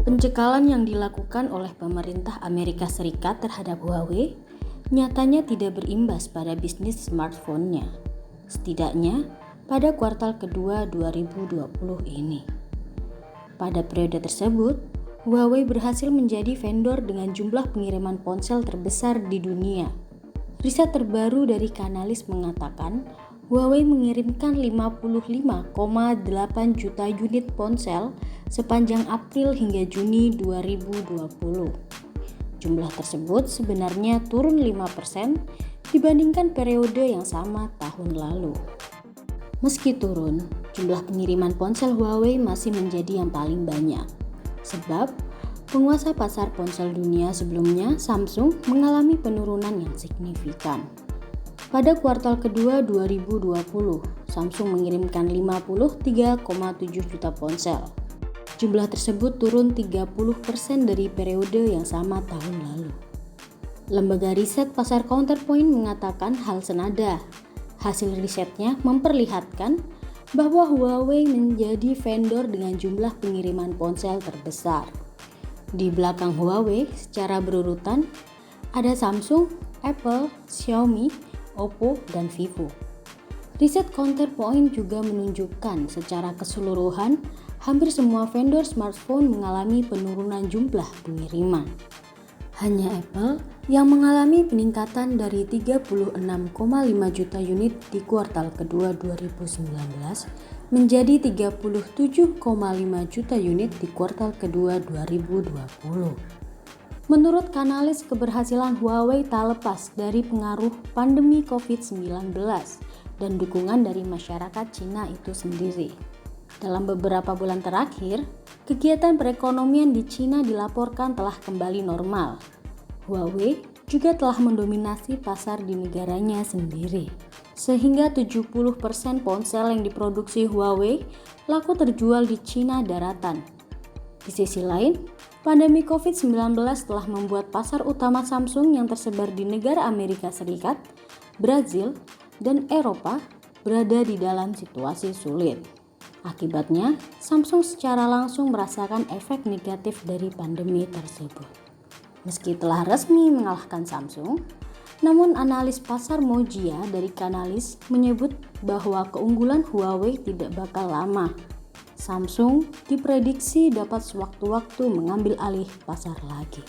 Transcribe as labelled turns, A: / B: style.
A: Pencekalan yang dilakukan oleh pemerintah Amerika Serikat terhadap Huawei nyatanya tidak berimbas pada bisnis smartphone-nya, setidaknya pada kuartal kedua 2020 ini. Pada periode tersebut, Huawei berhasil menjadi vendor dengan jumlah pengiriman ponsel terbesar di dunia. Riset terbaru dari Canalys mengatakan Huawei mengirimkan 55,8 juta unit ponsel sepanjang April hingga Juni 2020. Jumlah tersebut sebenarnya turun 5% dibandingkan periode yang sama tahun lalu. Meski turun, jumlah pengiriman ponsel Huawei masih menjadi yang paling banyak. Sebab, penguasa pasar ponsel dunia sebelumnya, Samsung, mengalami penurunan yang signifikan. Pada kuartal kedua 2020, Samsung mengirimkan 53,7 juta ponsel. Jumlah tersebut turun 30% dari periode yang sama tahun lalu. Lembaga riset pasar Counterpoint mengatakan hal senada. Hasil risetnya memperlihatkan bahwa Huawei menjadi vendor dengan jumlah pengiriman ponsel terbesar. Di belakang Huawei secara berurutan ada Samsung, Apple, Xiaomi, Oppo, dan Vivo. Riset Counterpoint juga menunjukkan secara keseluruhan hampir semua vendor smartphone mengalami penurunan jumlah pengiriman. Hanya Apple yang mengalami peningkatan dari 36,5 juta unit di kuartal kedua 2019 menjadi 37,5 juta unit di kuartal kedua 2020. Menurut Canalys, keberhasilan Huawei tak lepas dari pengaruh pandemi COVID-19 dan dukungan dari masyarakat Cina itu sendiri. Dalam beberapa bulan terakhir, kegiatan perekonomian di Cina dilaporkan telah kembali normal. Huawei juga telah mendominasi pasar di negaranya sendiri, sehingga 70% ponsel yang diproduksi Huawei laku terjual di Cina daratan. Di sisi lain, pandemi COVID-19 telah membuat pasar utama Samsung yang tersebar di negara Amerika Serikat, Brazil, dan Eropa berada di dalam situasi sulit. Akibatnya, Samsung secara langsung merasakan efek negatif dari pandemi tersebut. Meski telah resmi mengalahkan Samsung, namun analis pasar Mojia dari Canalys menyebut bahwa keunggulan Huawei tidak bakal lama. Samsung diprediksi dapat sewaktu-waktu mengambil alih pasar lagi.